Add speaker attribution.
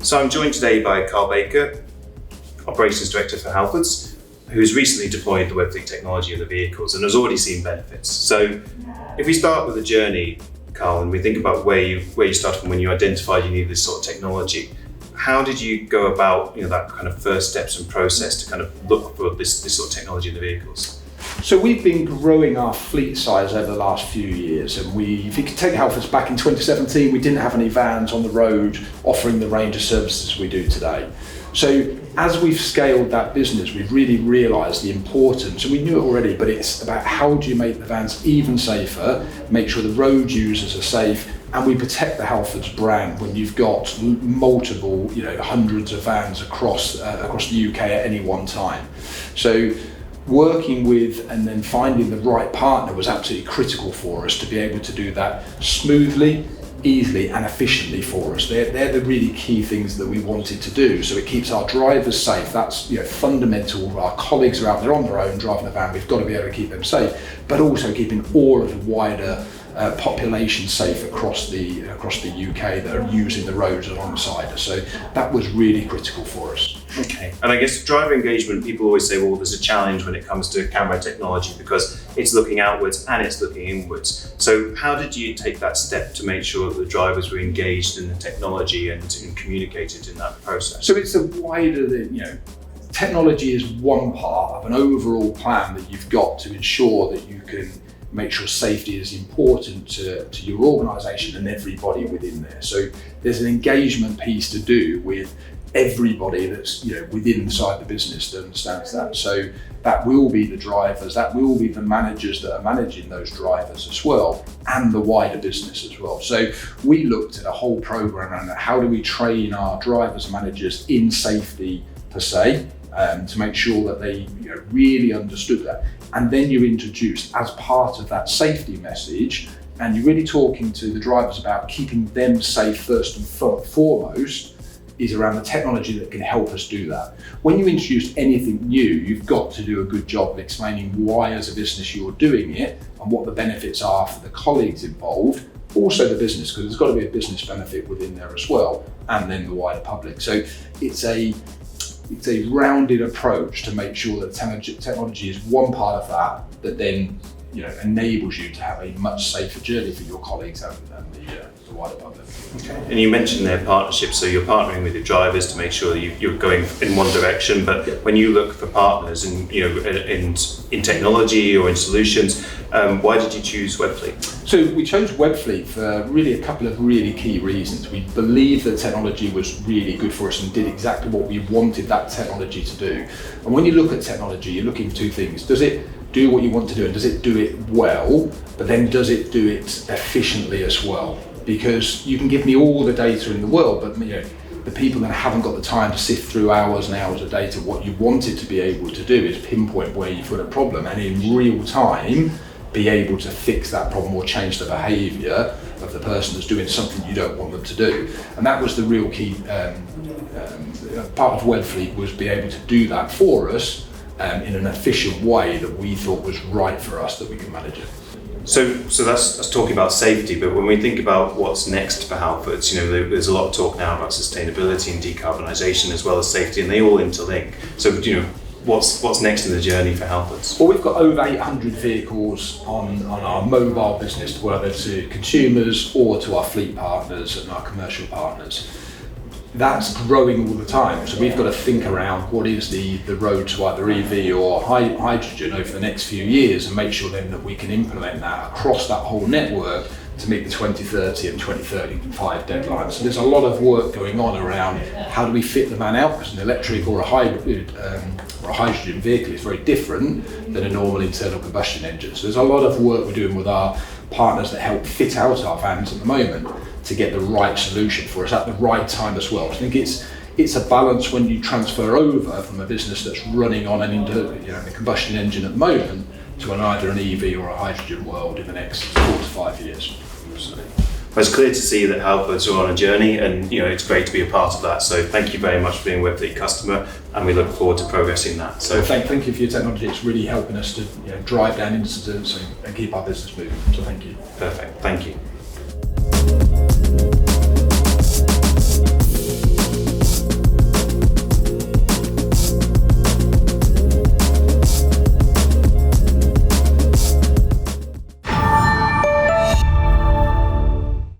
Speaker 1: So I'm joined today by Karl Baker, Operations Director for Halfords, who's recently deployed the Webfleet technology in the vehicles and has already seen benefits. So if we start with the journey, Karl, and we think about where you started from when you identified you needed this sort of technology, how did you go about that kind of first steps and process to kind of look for this sort of technology in the vehicles?
Speaker 2: So we've been growing our fleet size over the last few years, and if you could take Halfords back in 2017, we didn't have any vans on the road offering the range of services we do today. So as we've scaled that business, we've really realised the importance, and we knew it already, but it's about how do you make the vans even safer, make sure the road users are safe, and we protect the Halfords brand when you've got multiple, hundreds of vans across the UK at any one time. So working with and then finding the right partner was absolutely critical for us to be able to do that smoothly, easily and efficiently for us. They're the really key things that we wanted to do. So it keeps our drivers safe. That's fundamental. Our colleagues are out there on their own driving the van. We've got to be able to keep them safe, but also keeping all of the wider population safe across the UK that are using the roads alongside us. So that was really critical for us.
Speaker 1: Okay, and I guess driver engagement, people always say, well, there's a challenge when it comes to camera technology because it's looking outwards and it's looking inwards. So how did you take that step to make sure that the drivers were engaged in the technology and communicated in that process?
Speaker 2: So it's a wider, technology is one part of an overall plan that you've got to ensure that you can make sure safety is important to your organisation and everybody within there. So there's an engagement piece to do with everybody that's within inside the business that understands that. So that will be the drivers, that will be the managers that are managing those drivers as well, and the wider business as well. So we looked at a whole programme around that. How do we train our drivers and managers in safety per se, to make sure that they really understood that. And then you introduce, as part of that safety message, and you're really talking to the drivers about keeping them safe first and foremost, is around the technology that can help us do that. When you introduce anything new, you've got to do a good job of explaining why as a business you're doing it and what the benefits are for the colleagues involved, also the business, because there's got to be a business benefit within there as well, and then the wider public. So it's a rounded approach to make sure that technology is one part of that then enables you to have a much safer journey for your colleagues and the wider public.
Speaker 1: Okay. And you mentioned their partnership, so you're partnering with your drivers to make sure that you're going in one direction, but when you look for partners in technology or in solutions, why did you choose Webfleet?
Speaker 2: So we chose Webfleet for really a couple of really key reasons. We believed that technology was really good for us and did exactly what we wanted that technology to do. And when you look at technology, you're looking for two things. Does it do what you want to do, and does it do it well, but then does it do it efficiently as well? Because you can give me all the data in the world, but the people that haven't got the time to sift through hours and hours of data, what you want it to be able to do is pinpoint where you've got a problem and in real time be able to fix that problem or change the behaviour of the person that's doing something you don't want them to do. And that was the real key part of Webfleet, was be able to do that for us in an efficient way that we thought was right for us, that we can manage it.
Speaker 1: So that's talking about safety, but when we think about what's next for Halfords, there's a lot of talk now about sustainability and decarbonisation as well as safety, and they all interlink. So what's next in the journey for Halfords?
Speaker 2: Well, we've got over 800 vehicles on our mobile business, whether to consumers or to our fleet partners and our commercial partners. That's growing all the time, so we've got to think around what is the road to either EV or hydrogen over the next few years, and make sure then that we can implement that across that whole network to meet the 2030 and 2035 deadlines. So there's a lot of work going on around how do we fit the van out, because an electric or a hybrid or a hydrogen vehicle is very different than a normal internal combustion engine. So there's a lot of work we're doing with our partners that help fit out our vans at the moment to get the right solution for us at the right time as well. I think it's a balance when you transfer over from a business that's running on a combustion engine at the moment to either an EV or a hydrogen world in the next 4 to 5 years.
Speaker 1: Well, it's clear to see that Halfords are on a journey, and it's great to be a part of that. So thank you very much for being a Webfleet customer, and we look forward to progressing that. So
Speaker 2: thank you for your technology. It's really helping us to drive down incidents and keep our business moving. So thank you.
Speaker 1: Perfect. Thank you.